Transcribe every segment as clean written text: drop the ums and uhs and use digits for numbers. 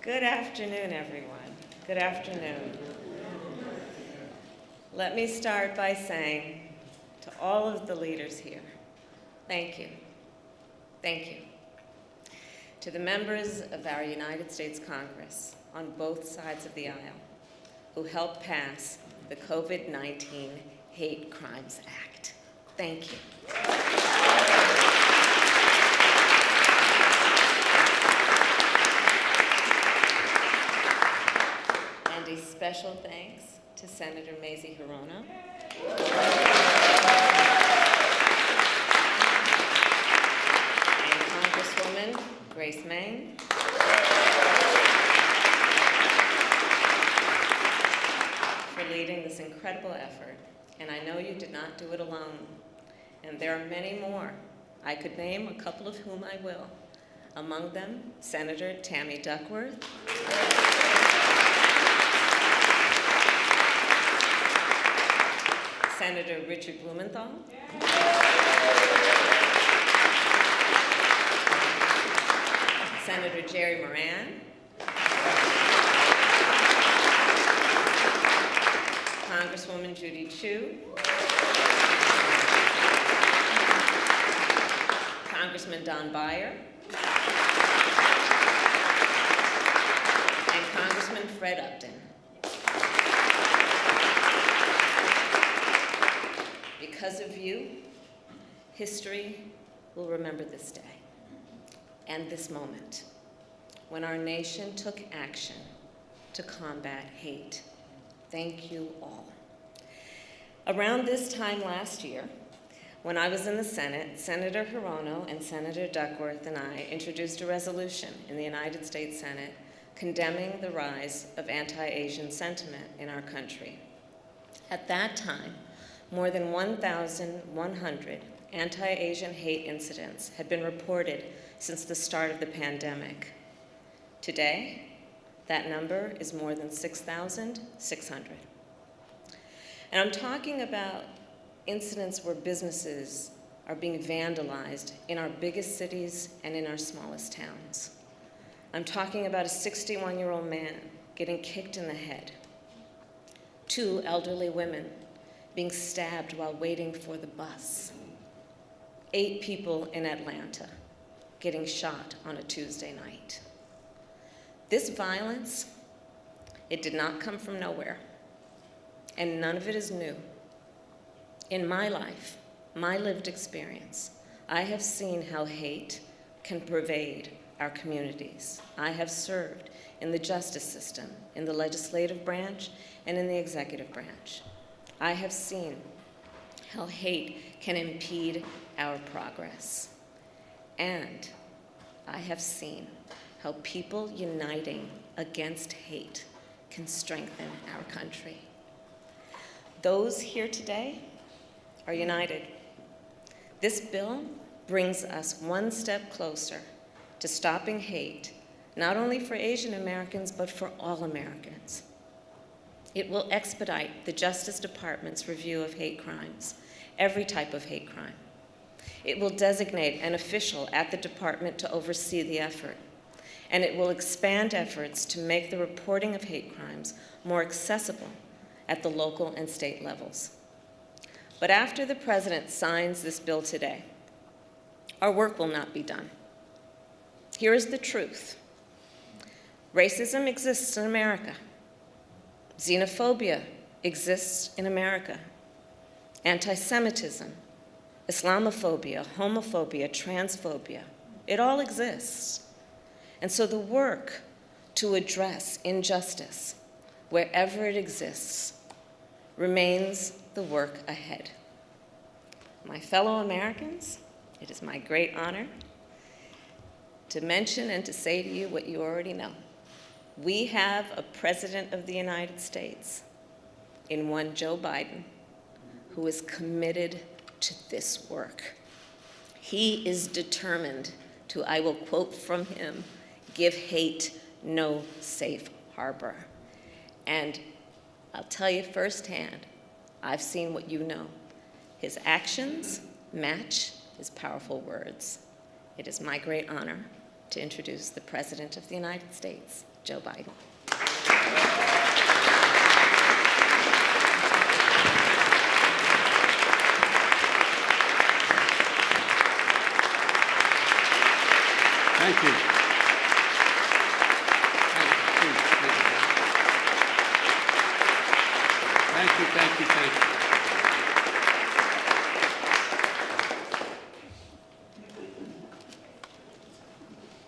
Good afternoon, everyone. Good afternoon. Let me start by saying to all of the leaders here, thank you. Thank you. To the members of our United States Congress on both sides of the aisle who helped pass the COVID-19 Hate Crimes Act. Thank you. And a special thanks to Senator Mazie Hirono, and Congresswoman Grace Meng, for leading this incredible effort. And I know you did not do it alone. And there are many more. I could name a couple of whom I will. Among them, Senator Tammy Duckworth, Senator Richard Blumenthal, Senator Jerry Moran, Congresswoman Judy Chu, Congressman Don Beyer, and Congressman Fred Upton. Because of you, history will remember this day and this moment when our nation took action to combat hate. Thank you all. Around this time last year, when I was in the Senate, Senator Hirono and Senator Duckworth and I introduced a resolution in the United States Senate condemning the rise of anti-Asian sentiment in our country. At that time, more than 1,100 anti-Asian hate incidents had been reported since the start of the pandemic. Today, that number is more than 6,600. And I'm talking about incidents where businesses are being vandalized in our biggest cities and in our smallest towns. I'm talking about a 61-year-old man getting kicked in the head, 2 elderly women being stabbed while waiting for the bus, 8 people in Atlanta getting shot on a Tuesday night. This violence, it did not come from nowhere, and none of it is new. In my life, my lived experience, I have seen how hate can pervade our communities. I have served in the justice system, in the legislative branch, and in the executive branch. I have seen how hate can impede our progress. And I have seen how people uniting against hate can strengthen our country. Those here today are united. This bill brings us one step closer to stopping hate, not only for Asian Americans, but for all Americans. It will expedite the Justice Department's review of hate crimes, every type of hate crime. It will designate an official at the department to oversee the effort, and it will expand efforts to make the reporting of hate crimes more accessible at the local and state levels. But after the President signs this bill today, our work will not be done. Here is the truth. Racism exists in America. Xenophobia exists in America. Anti-Semitism, Islamophobia, homophobia, transphobia, it all exists. And so the work to address injustice, wherever it exists, remains the work ahead. My fellow Americans, it is my great honor to mention and to say to you what you already know. We have a President of the United States in one Joe Biden who is committed to this work. He is determined to, I will quote from him, give hate no safe harbor. And I'll tell you firsthand, I've seen what you know. His actions match his powerful words. It is my great honor to introduce the President of the United States, Joe Biden. Thank you. Thank you.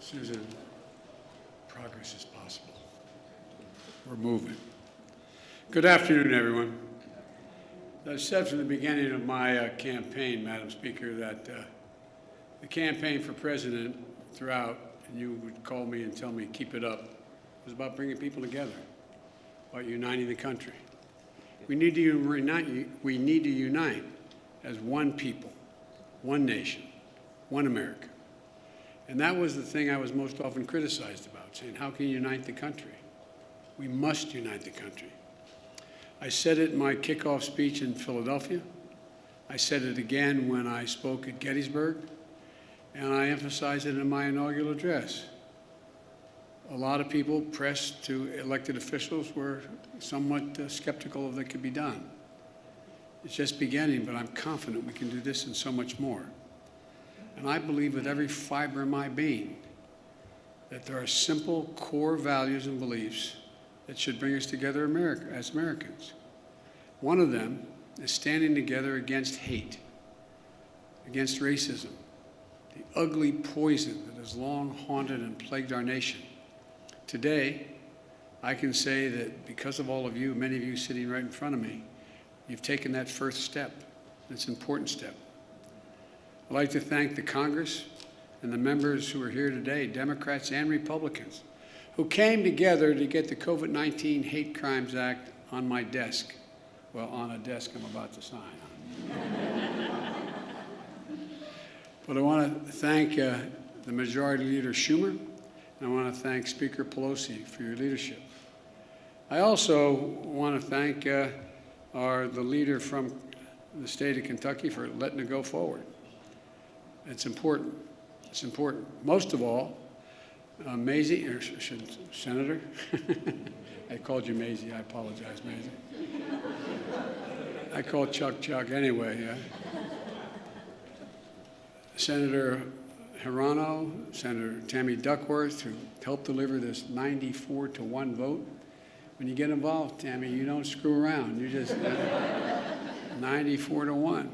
Susan, progress is possible. We're moving. Good afternoon, everyone. I said from the beginning of my campaign, Madam Speaker, that the campaign for president throughout, and you would call me and tell me, keep it up, was about bringing people together, about uniting the country. We need to unite as one people, one nation, one America. And that was the thing I was most often criticized about, saying, how can you unite the country? We must unite the country. I said it in my kickoff speech in Philadelphia. I said it again when I spoke at Gettysburg. And I emphasized it in my inaugural address. A lot of people, press to elected officials, were somewhat skeptical of that could be done. It's just beginning, but I'm confident we can do this and so much more. And I believe with every fiber of my being that there are simple core values and beliefs that should bring us together as Americans. One of them is standing together against hate, against racism, the ugly poison that has long haunted and plagued our nation. Today, I can say that because of all of you, many of you sitting right in front of me, you've taken that first step. It's an important step. I'd like to thank the Congress and the members who are here today, Democrats and Republicans, who came together to get the Covid-19 Hate Crimes Act on my desk. Well, on a desk I'm about to sign on. But I want to thank the Majority Leader Schumer, and I want to thank Speaker Pelosi for your leadership. I also want to thank the leader from the state of Kentucky for letting it go forward. It's important. It's important. Most of all, Maisie, or Senator, I called you Maisie. I apologize, Maisie. I call Chuck anyway, yeah. Senator Hirano, Senator Tammy Duckworth, who helped deliver this 94-1 vote. When you get involved, Tammy, you don't screw around. You just 94-1.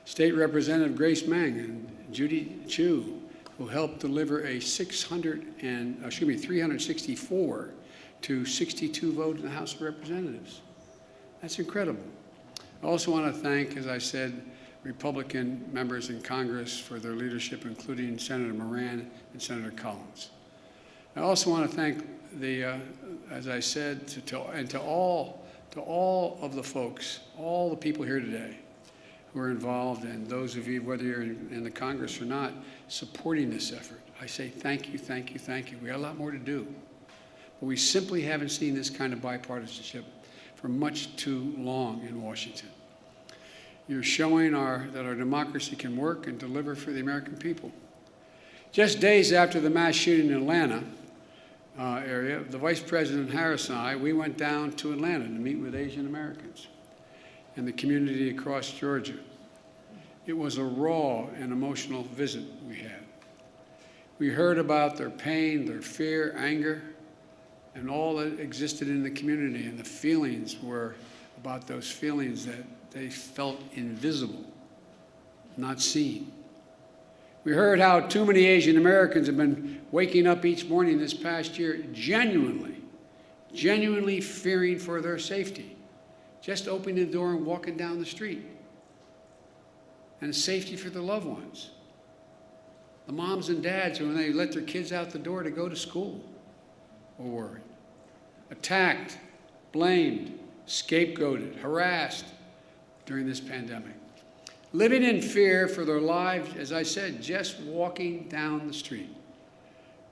State Representative Grace Meng and Judy Chu, who helped deliver a 364 to 62 vote in the House of Representatives. That's incredible. I also want to thank, as I said, Republican members in Congress for their leadership, including Senator Moran and Senator Collins. I also want to thank as I said, to all of the folks, all the people here today who are involved, and those of you, whether you're in the Congress or not, supporting this effort. I say thank you, thank you, thank you. We got a lot more to do. But we simply haven't seen this kind of bipartisanship for much too long in Washington. You're showing that our democracy can work and deliver for the American people. Just days after the mass shooting in Atlanta area, the Vice President Harris and I, we went down to Atlanta to meet with Asian Americans and the community across Georgia. It was a raw and emotional visit we had. We heard about their pain, their fear, anger, and all that existed in the community, and the feelings were about those feelings that they felt invisible, not seen. We heard how too many Asian Americans have been waking up each morning this past year genuinely fearing for their safety, just opening the door and walking down the street, and safety for their loved ones. The moms and dads, when they let their kids out the door to go to school, were worried. Attacked, blamed, scapegoated, harassed during this pandemic. Living in fear for their lives, as I said, just walking down the street.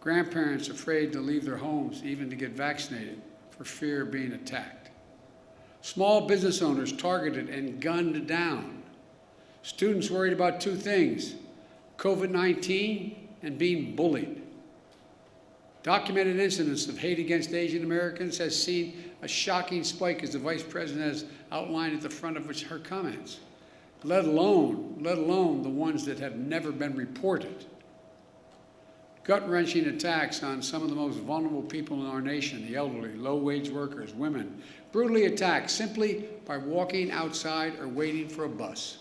Grandparents afraid to leave their homes, even to get vaccinated, for fear of being attacked. Small business owners targeted and gunned down. Students worried about two things: COVID-19 and being bullied. Documented incidents of hate against Asian Americans has seen a shocking spike, as the Vice President has outlined at the front of her comments, let alone the ones that have never been reported. Gut-wrenching attacks on some of the most vulnerable people in our nation, the elderly, low-wage workers, women, brutally attacked simply by walking outside or waiting for a bus.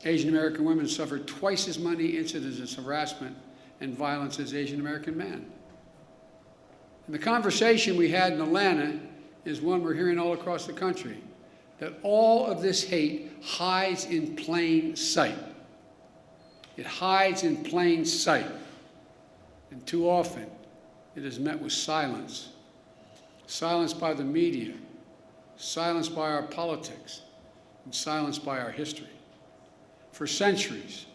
Asian American women suffer twice as many incidents of harassment and violence as Asian American men. And the conversation we had in Atlanta is one we're hearing all across the country, that all of this hate hides in plain sight. It hides in plain sight. And too often, it is met with silence. Silence by the media, silence by our politics, and silence by our history. For centuries,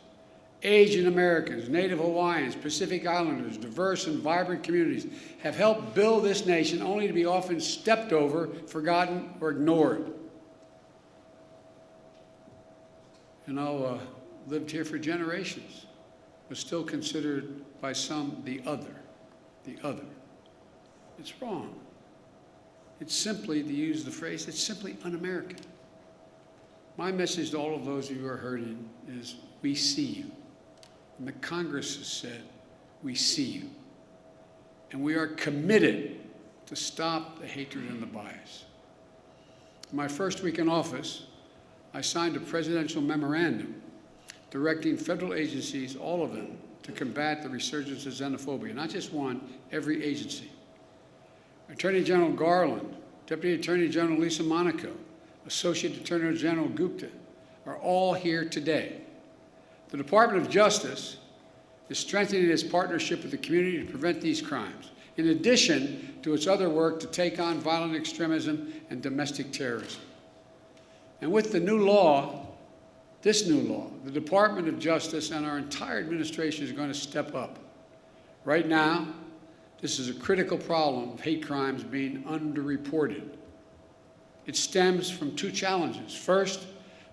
Asian Americans, Native Hawaiians, Pacific Islanders, diverse and vibrant communities have helped build this nation only to be often stepped over, forgotten, or ignored. Lived here for generations, was still considered by some the other. It's wrong. It's simply, to use the phrase, it's simply un-American. My message to all of those of you who are hurting is, we see you. And the Congress has said, we see you. And we are committed to stop the hatred and the bias. In my first week in office, I signed a presidential memorandum directing federal agencies, all of them, to combat the resurgence of xenophobia. Not just one, every agency. Attorney General Garland, Deputy Attorney General Lisa Monaco, Associate Attorney General Gupta are all here today. The Department of Justice is strengthening its partnership with the community to prevent these crimes, in addition to its other work to take on violent extremism and domestic terrorism. And with the new law, this new law, the Department of Justice and our entire administration is going to step up. Right now, this is a critical problem of hate crimes being underreported. It stems from two challenges. First,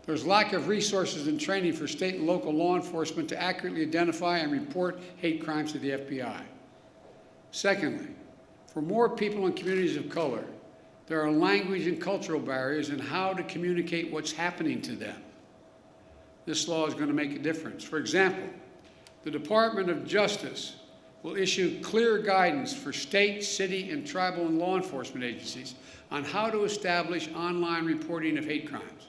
there's lack of resources and training for state and local law enforcement to accurately identify and report hate crimes to the FBI. Secondly, for more people in communities of color, there are language and cultural barriers in how to communicate what's happening to them. This law is going to make a difference. For example, the Department of Justice will issue clear guidance for state, city, and tribal and law enforcement agencies on how to establish online reporting of hate crimes.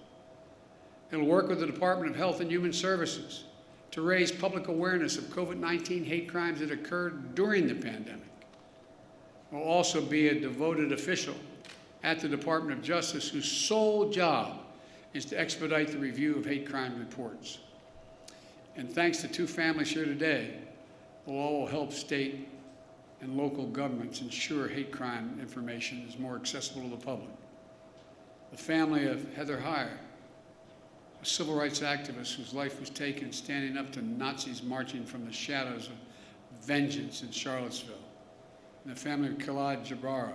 It'll work with the Department of Health and Human Services to raise public awareness of COVID-19 hate crimes that occurred during the pandemic. It will also be a devoted official at the Department of Justice whose sole job is to expedite the review of hate crime reports. And thanks to two families here today, the law will help state and local governments ensure hate crime information is more accessible to the public. The family of Heather Heyer, a civil rights activist whose life was taken standing up to Nazis marching from the shadows of vengeance in Charlottesville. And the family of Khalid Jabara,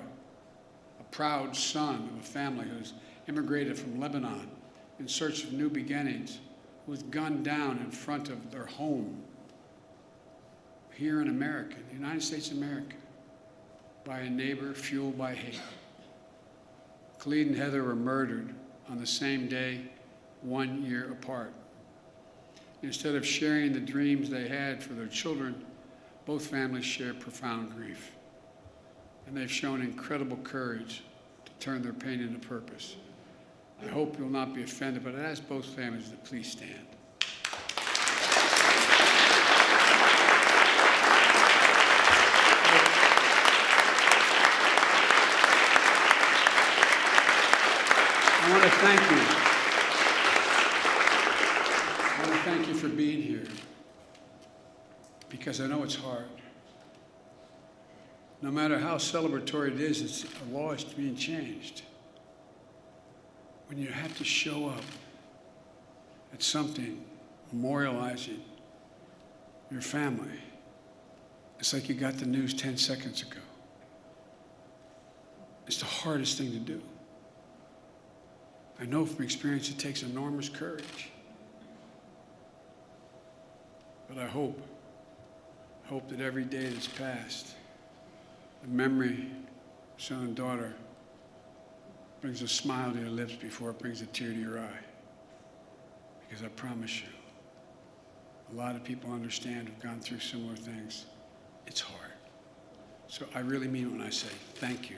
a proud son of a family who's immigrated from Lebanon in search of new beginnings, who was gunned down in front of their home here in America, the United States of America, by a neighbor fueled by hate. Khalid and Heather were murdered on the same day, 1 year apart. Instead of sharing the dreams they had for their children, both families share profound grief. And they've shown incredible courage to turn their pain into purpose. I hope you'll not be offended, but I ask both families to please stand. I want to thank you. I want to thank you for being here, because I know it's hard. No matter how celebratory it is, a law is being changed. When you have to show up at something memorializing your family, it's like you got the news 10 seconds ago. It's the hardest thing to do. I know from experience it takes enormous courage. But I hope that every day that's passed the memory of son and daughter brings a smile to your lips before it brings a tear to your eye. Because I promise you, a lot of people understand who've gone through similar things. It's hard. So I really mean it when I say thank you.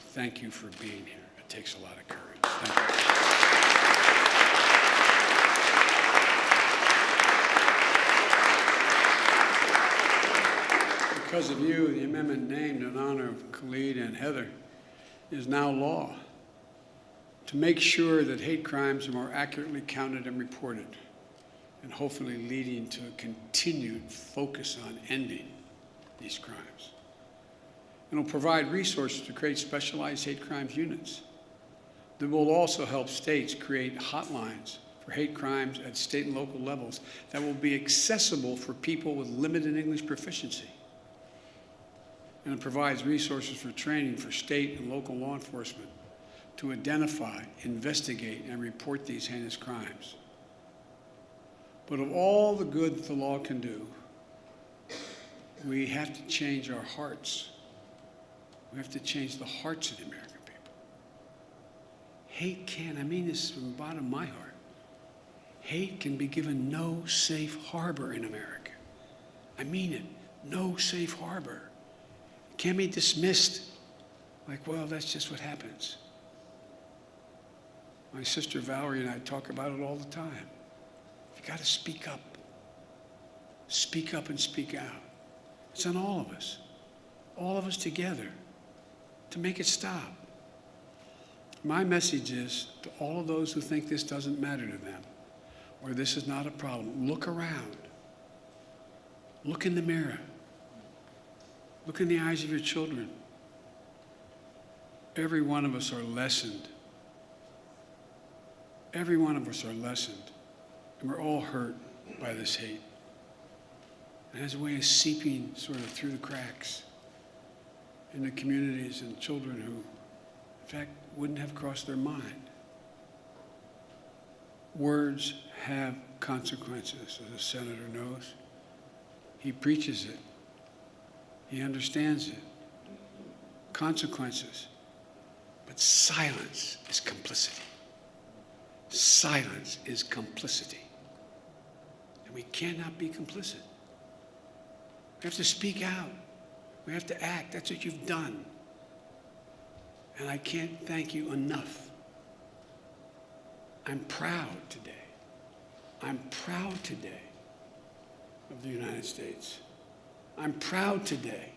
Thank you for being here. It takes a lot of courage. Thank you. Because of you, the amendment named in honor of Khalid and Heather is now law to make sure that hate crimes are more accurately counted and reported, and hopefully leading to a continued focus on ending these crimes. It will provide resources to create specialized hate crimes units. That will also help states create hotlines for hate crimes at state and local levels that will be accessible for people with limited English proficiency. And it provides resources for training for state and local law enforcement to identify, investigate, and report these heinous crimes. But of all the good that the law can do, we have to change our hearts. We have to change the hearts of the American people. Hate can, I mean this from the bottom of my heart, hate can be given no safe harbor in America. I mean it, no safe harbor. It can't be dismissed like, well, that's just what happens. My sister Valerie and I talk about it all the time. You got to speak up. Speak up and speak out. It's on all of us together, to make it stop. My message is to all of those who think this doesn't matter to them, or this is not a problem, look around. Look in the mirror. Look in the eyes of your children. Every one of us are lessened. Every one of us are lessened. And we're all hurt by this hate. And it has a way of seeping sort of through the cracks into communities and children who, in fact, wouldn't have crossed their mind. Words have consequences, as the senator knows. He preaches it. He understands it. Consequences. But silence is complicity. Silence is complicity. And we cannot be complicit. We have to speak out. We have to act. That's what you've done. And I can't thank you enough. I'm proud today. I'm proud today of the United States. I'm proud today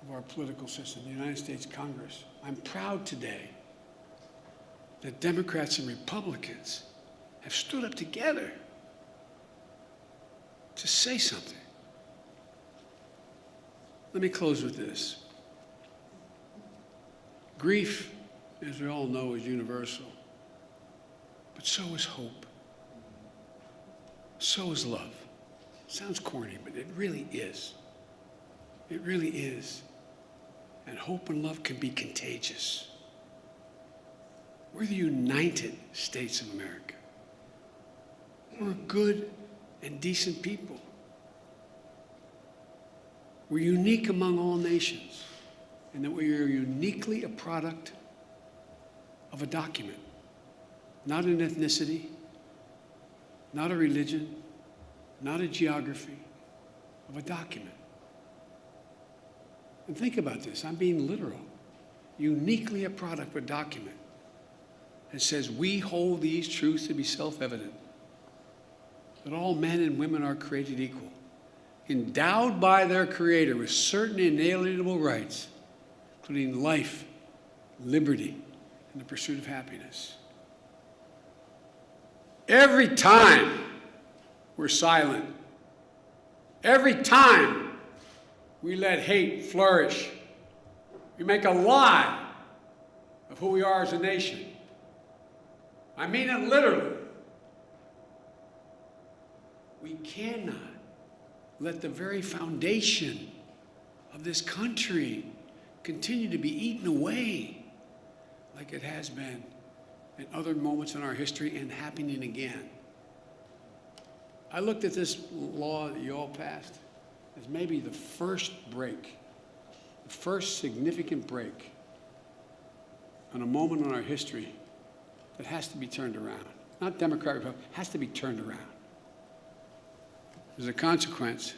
of our political system, the United States Congress. I'm proud today that Democrats and Republicans have stood up together to say something. Let me close with this. Grief, as we all know, is universal, but so is hope. So is love. Sounds corny, but it really is. It really is. And hope and love can be contagious. We're the United States of America. We're good and decent people. We're unique among all nations, in that we are uniquely a product of a document, not an ethnicity, not a religion, not a geography, of a document. And think about this, I'm being literal. Uniquely a product of a document that says we hold these truths to be self-evident, that all men and women are created equal, endowed by their Creator with certain inalienable rights, including life, liberty, and the pursuit of happiness. Every time we're silent, every time we let hate flourish, we make a lie of who we are as a nation. I mean it literally. We cannot let the very foundation of this country continue to be eaten away like it has been in other moments in our history and happening again. I looked at this law that you all passed as maybe the first break the first significant break on a moment in our history that has to be turned around. Not Democrat, Republican, has to be turned around. As a consequence,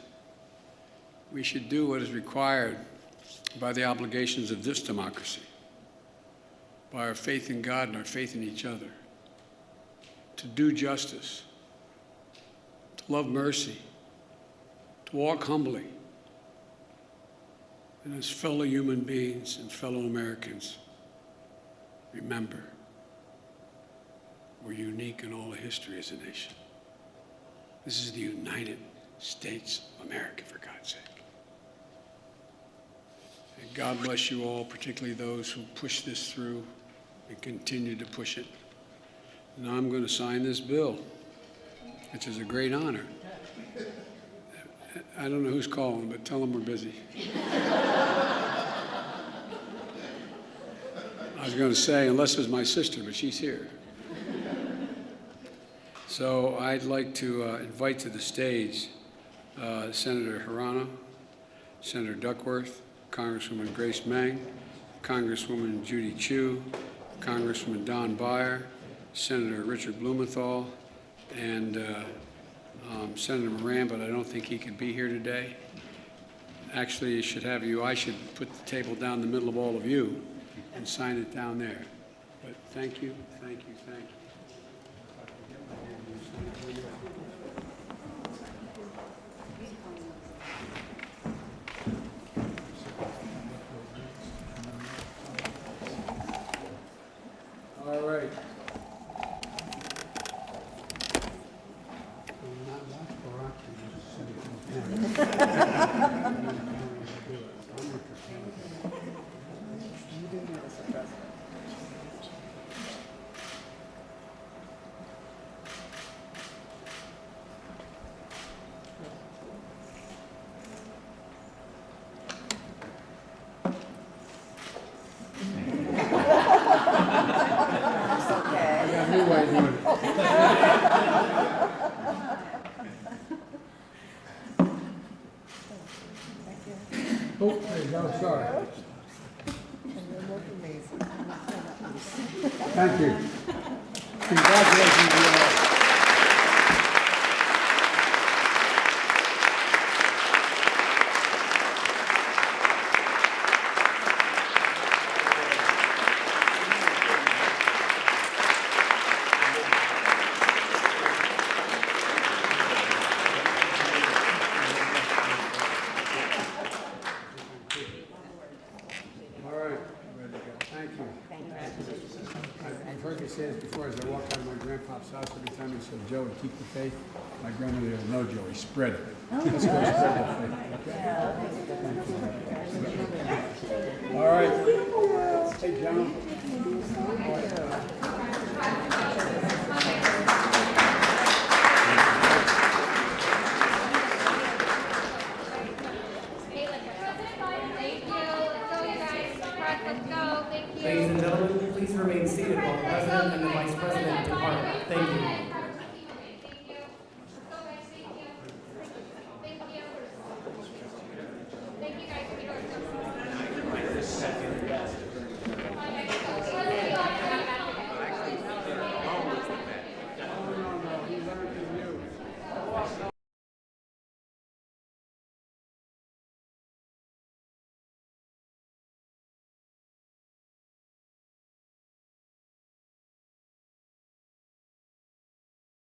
we should do what is required by the obligations of this democracy, by our faith in God and our faith in each other, to do justice, to love mercy, to walk humbly, and as fellow human beings and fellow Americans, remember, we're unique in all of history as a nation. This is the United States of America, for God's sake. And God bless you all, particularly those who push this through and continue to push it. Now I'm going to sign this bill, which is a great honor. I don't know who's calling, but tell them we're busy. I was going to say, unless it was my sister, but she's here. So I'd like to invite to the stage Senator Hirano, Senator Duckworth, Congresswoman Grace Meng, Congresswoman Judy Chu, Congressman Don Beyer, Senator Richard Blumenthal, and Senator Moran, but I don't think he could be here today. Actually, I should put the table down the middle of all of you and sign it down there. But thank you, thank you, thank you. All right. Oh, there you go, sorry. Thank you. Congratulations to you all. I've heard you say this before as I walk out of my grandpa's house every time he said, Joey, keep the faith. My grandmother said, no, Joey, spread it. Let's go spread the faith. All right. Hey, John. Ladies and gentlemen, please remain seated while the President and the Vice President depart. Thank you.